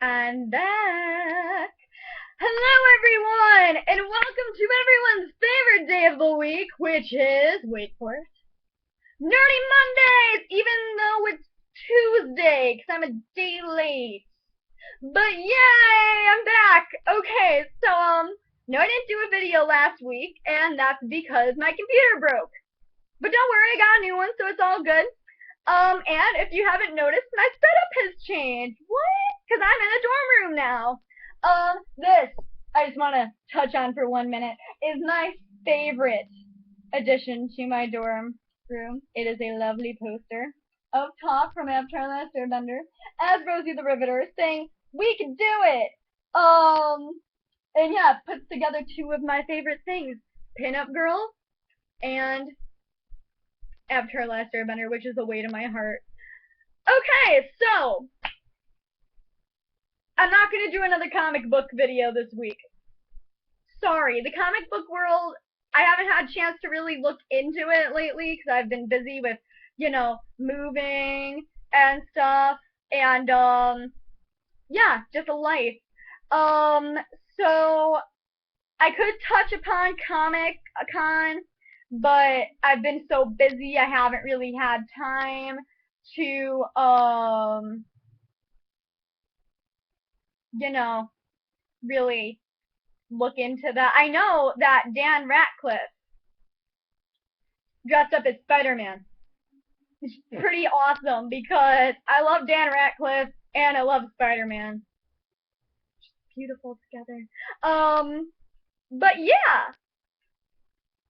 I'm back. Hello, everyone, and welcome to everyone's favorite day of the week, which is, wait for it, Nerdy Mondays, even though it's Tuesday, because I'm a day late. But yay, I'm back. Okay, so, no, I didn't do a video last week, and that's because my computer broke. But don't worry, I got a new one, so it's all good. And if you haven't noticed, my setup has changed. What? Because I'm in a dorm room now. This, I just want to touch on for 1 minute, is my favorite addition to my dorm room. It is a lovely poster of Toph from Avatar: Last Airbender as Rosie the Riveter saying, "We can do it!" And yeah, it puts together two of my favorite things, Pinup Girl and Avatar: Last Airbender, which is a way to my heart. Okay, so I'm not going to do another comic book video this week. Sorry, the comic book world, I haven't had a chance to really look into it lately because I've been busy with, moving and stuff, and, yeah, just a life. So I could touch upon Comic Con, but I've been so busy I haven't really had time to, really look into that. I know that Dan Ratcliffe dressed up as Spider-Man. It's pretty awesome because I love Dan Ratcliffe and I love Spider-Man. Beautiful together. But yeah,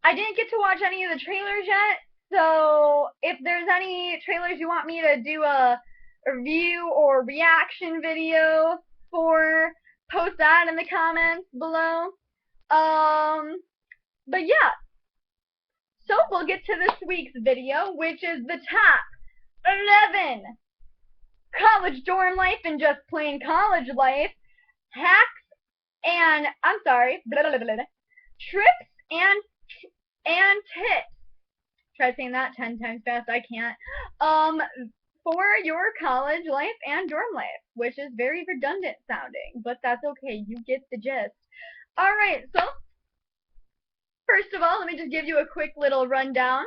I didn't get to watch any of the trailers yet. So if there's any trailers you want me to do a review or reaction video for, post that in the comments below. But yeah, so we'll get to this week's video, which is the top 11 college dorm life and just plain college life hacks and trips and tips. Try saying that 10 times fast. I can't. For your college life and dorm life, which is very redundant sounding, but that's okay. You get the gist. All right, so first of all, let me just give you a quick little rundown.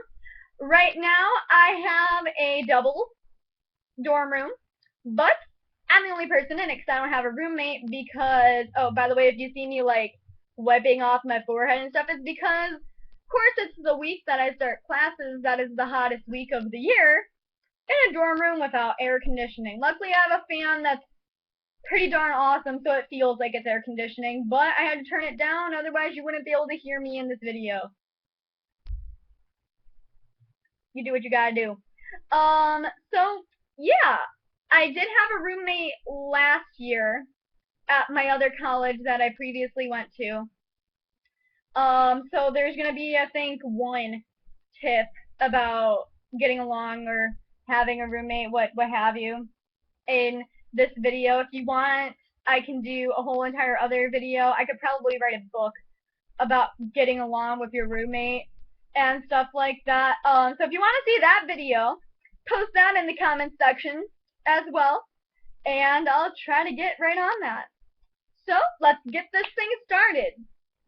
Right now, I have a double dorm room, but I'm the only person in it because I don't have a roommate because, oh, by the way, if you see me, like, wiping off my forehead and stuff, it's because, of course, it's the week that I start classes that is the hottest week of the year in a dorm room without air conditioning. Luckily, I have a fan that's pretty darn awesome, so it feels like it's air conditioning, but I had to turn it down, otherwise you wouldn't be able to hear me in this video. You do what you gotta do. So, yeah, I did have a roommate last year at my other college that I previously went to. So there's gonna be, I think, one tip about getting along or having a roommate, what have you, in this video. If you want, I can do a whole entire other video. I could probably write a book about getting along with your roommate and stuff like that. So if you want to see that video, post that in the comments section as well, and I'll try to get right on that. So let's get this thing started.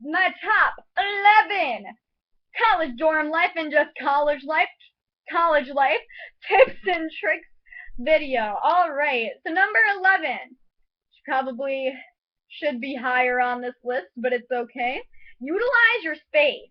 My top 11 college dorm life and just college life tips and tricks video. Alright, so number 11, which probably should be higher on this list, but it's okay. Utilize your space.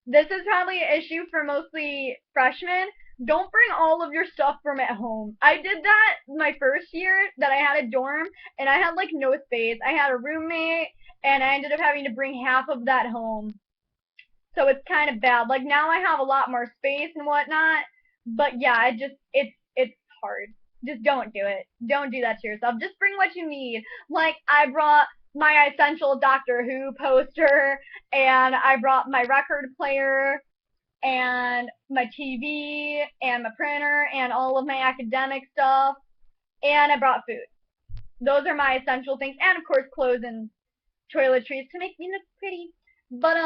This is probably an issue for mostly freshmen. Don't bring all of your stuff from at home. I did that my first year that I had a dorm, and I had like no space. I had a roommate, and I ended up having to bring half of that home. So it's kind of bad. Like now I have a lot more space and whatnot, but yeah, it's hard. Just don't do it. Don't do that to yourself. Just bring what you need. Like I brought my essential Doctor Who poster, and I brought my record player, and my TV, and my printer, and all of my academic stuff, and I brought food. Those are my essential things, and of course clothes and toiletries to make me look pretty. But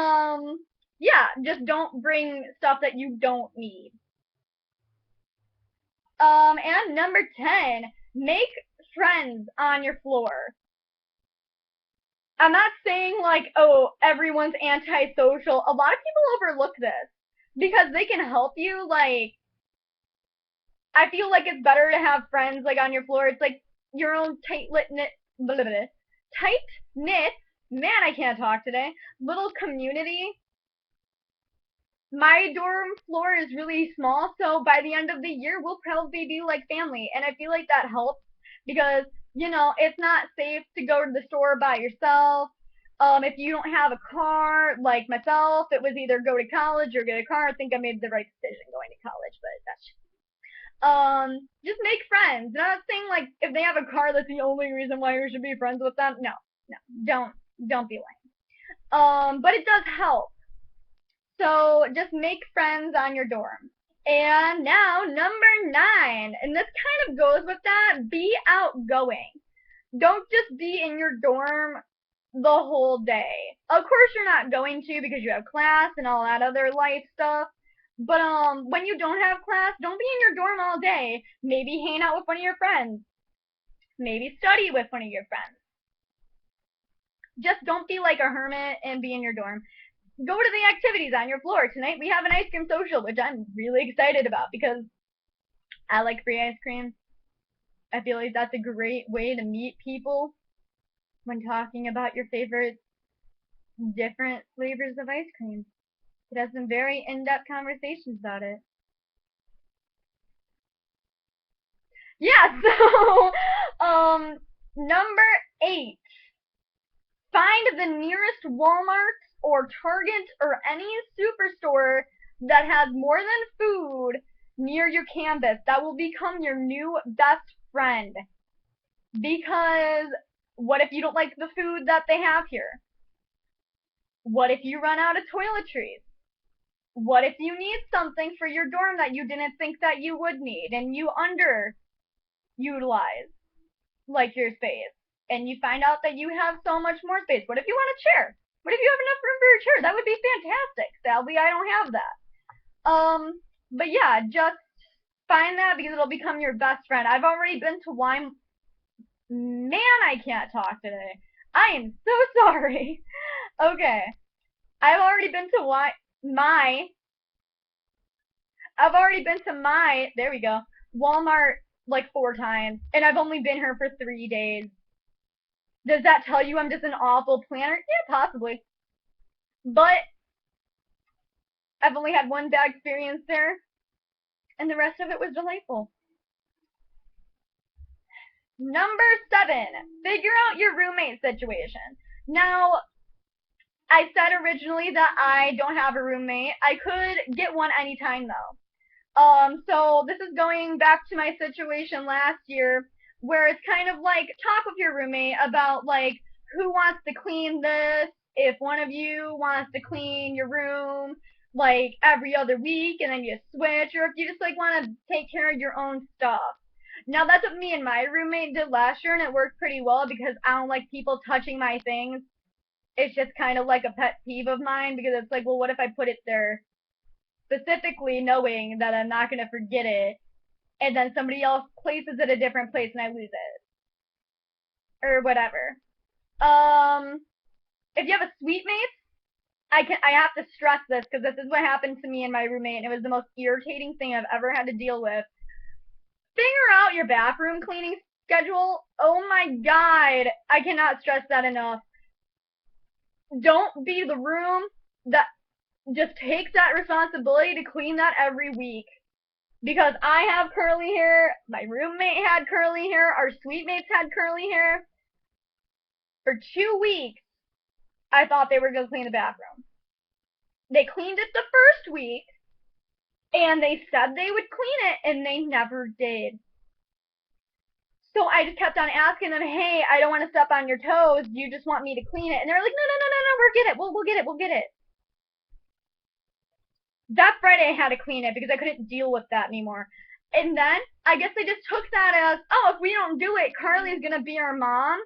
yeah, just don't bring stuff that you don't need. And number 10, make friends on your floor. I'm not saying like, oh, everyone's antisocial. A lot of people overlook this because they can help you. Like, I feel like it's better to have friends like on your floor. It's like your own tight knit. Man, I can't talk today. Little community. My dorm floor is really small, so by the end of the year, we'll probably be like family. And I feel like that helps because, you know, it's not safe to go to the store by yourself. If you don't have a car, like myself, it was either go to college or get a car. I think I made the right decision going to college, but just make friends. Not saying like if they have a car, that's the only reason why you should be friends with them. No, no, don't be lame. But it does help. So just make friends on your dorm. And now number 9, and this kind of goes with that, be outgoing. Don't just be in your dorm the whole day. Of course you're not going to because you have class and all that other life stuff. But when you don't have class, don't be in your dorm all day. Maybe hang out with one of your friends. Maybe study with one of your friends. Just don't be like a hermit and be in your dorm. Go to the activities on your floor. Tonight we have an ice cream social, which I'm really excited about because I like free ice cream. I feel like that's a great way to meet people when talking about your favorite different flavors of ice cream. It has some very in-depth conversations about it. Yeah, so number 8. Find the nearest Walmart or Target or any superstore that has more than food near your campus. That will become your new best friend. Because what if you don't like the food that they have here? What if you run out of toiletries? What if you need something for your dorm that you didn't think that you would need and you underutilize like your space and you find out that you have so much more space? What if you want a chair? What if you have enough room for your chair? That would be fantastic. Sadly, I don't have that. But yeah, just find that because it'll become your best friend. I've already been to wine. Man, I can't talk today. I am so sorry. Okay. I've already been to there we go, Walmart like 4 times, and I've only been here for 3 days. Does that tell you I'm just an awful planner? Yeah, possibly. But I've only had one bad experience there, and the rest of it was delightful. Number 7, figure out your roommate situation. Now, I said originally that I don't have a roommate. I could get one anytime though. So this is going back to my situation last year where it's kind of like talk with your roommate about like who wants to clean this, if one of you wants to clean your room like every other week and then you switch, or if you just like want to take care of your own stuff. Now that's what me and my roommate did last year and it worked pretty well because I don't like people touching my things. It's just kind of like a pet peeve of mine because it's like, well, what if I put it there specifically knowing that I'm not going to forget it, and then somebody else places it a different place and I lose it, or whatever. If you have a suite mate, I have to stress this because this is what happened to me and my roommate, and it was the most irritating thing I've ever had to deal with. Figure out your bathroom cleaning schedule. Oh my god, I cannot stress that enough. Don't be the room that just takes that responsibility to clean that every week. Because I have curly hair, my roommate had curly hair, our suite mates had curly hair. For 2 weeks, I thought they were going to clean the bathroom. They cleaned it the first week, and they said they would clean it, and they never did. So I just kept on asking them, hey, I don't want to step on your toes. Do you just want me to clean it? And they're like, no, we'll get it. We'll get it. That Friday I had to clean it because I couldn't deal with that anymore. And then I guess they just took that as, oh, if we don't do it, Carly's going to be our mom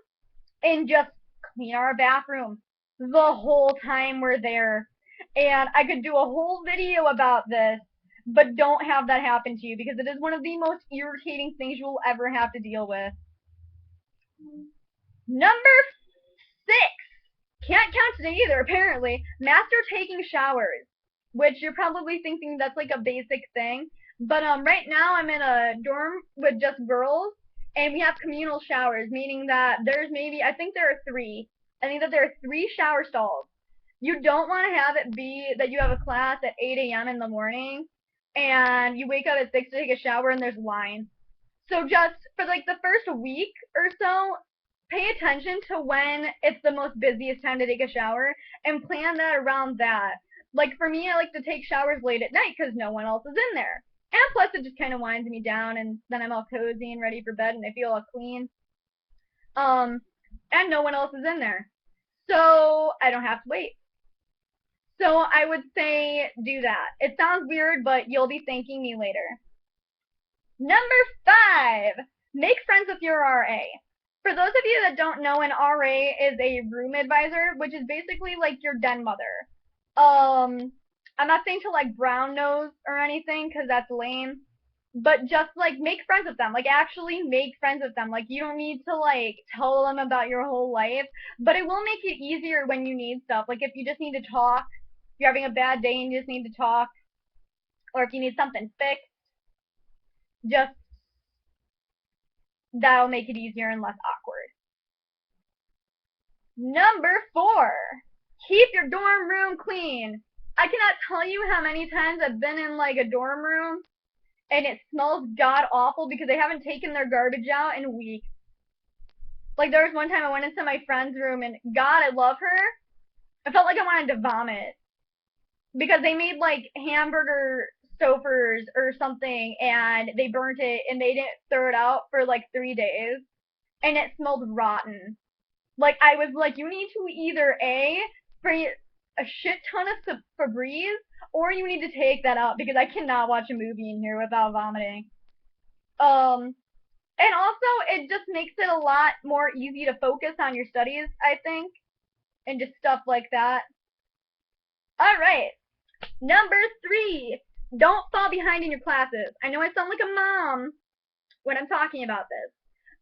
and just clean our bathroom the whole time we're there. And I could do a whole video about this, but don't have that happen to you because it is one of the most irritating things you will ever have to deal with. Number 6. Can't count today either, apparently. Master taking showers. Which you're probably thinking that's like a basic thing. But right now I'm in a dorm with just girls, and we have communal showers, meaning that there's maybe, I think there are 3. I think that there are 3 shower stalls. You don't want to have it be that you have a class at 8 a.m. in the morning, and you wake up at 6 to take a shower and there's lines. So just for like the first week or so, pay attention to when it's the most busiest time to take a shower and plan that around that. Like for me, I like to take showers late at night because no one else is in there. And plus it just kind of winds me down and then I'm all cozy and ready for bed and I feel all clean. And no one else is in there. So I don't have to wait. So I would say do that. It sounds weird, but you'll be thanking me later. Number 5, make friends with your RA. For those of you that don't know, an RA is a room advisor, which is basically like your den mother. I'm not saying to like brown nose or anything, because that's lame. But just like make friends with them. Like actually make friends with them. Like you don't need to like tell them about your whole life, but it will make it easier when you need stuff. Like if you just need to talk, if you're having a bad day and you just need to talk, or if you need something fixed, just that'll make it easier and less awkward. Number 4, keep your dorm room clean. I cannot tell you how many times I've been in like a dorm room and it smells god awful because they haven't taken their garbage out in weeks. Like there was one time I went into my friend's room and God, I love her. I felt like I wanted to vomit because they made like hamburger Stouffer's or something and they burnt it and they didn't throw it out for like 3 days and it smelled rotten. Like I was like, you need to either A, spray a shit ton of Febreze, or you need to take that out because I cannot watch a movie in here without vomiting. And also it just makes it a lot more easy to focus on your studies, I think, and just stuff like that. Alright, number 3, don't fall behind in your classes. I know I sound like a mom when I'm talking about this,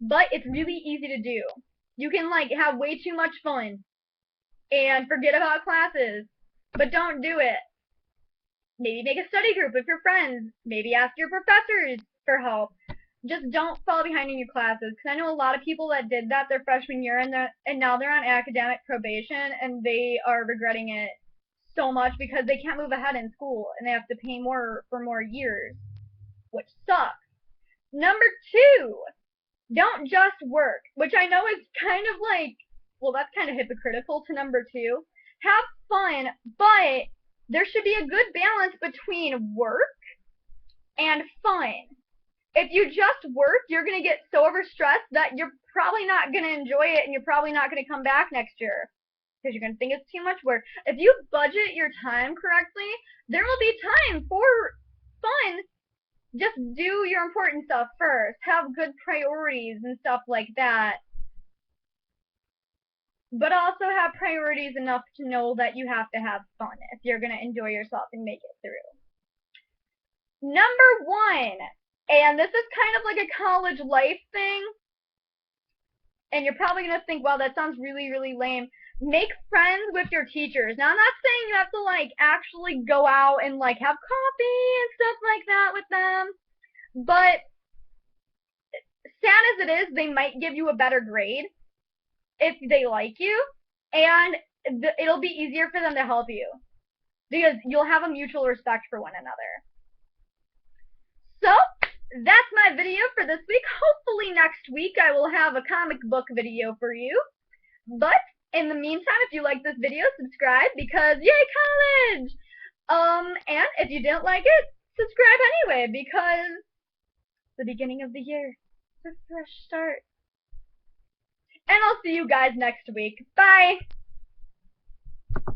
but it's really easy to do. You can like have way too much fun and forget about classes, but don't do it. Maybe make a study group with your friends. Maybe ask your professors for help. Just don't fall behind in your classes, because I know a lot of people that did that their freshman year and now they're on academic probation and they are regretting it so much because they can't move ahead in school and they have to pay more for more years, which sucks. Number 2, don't just work, which I know is kind of like, well, that's kind of hypocritical to number 2. Have fun, but there should be a good balance between work and fun. If you just work, you're going to get so overstressed that you're probably not going to enjoy it and you're probably not going to come back next year because you're going to think it's too much work. If you budget your time correctly, there will be time for fun. Just do your important stuff first. Have good priorities and stuff like that. But also have priorities enough to know that you have to have fun if you're going to enjoy yourself and make it through. Number 1, and this is kind of like a college life thing, and you're probably going to think, well, that sounds really, really lame. Make friends with your teachers. Now, I'm not saying you have to, like, actually go out and, like, have coffee and stuff like that with them, but sad as it is, they might give you a better grade if they like you, and it'll be easier for them to help you because you'll have a mutual respect for one another. So, that's my video for this week. Hopefully next week I will have a comic book video for you. But in the meantime, if you like this video, subscribe because yay college! And if you didn't like it, subscribe anyway because it's the beginning of the year. It's a fresh start. And I'll see you guys next week. Bye!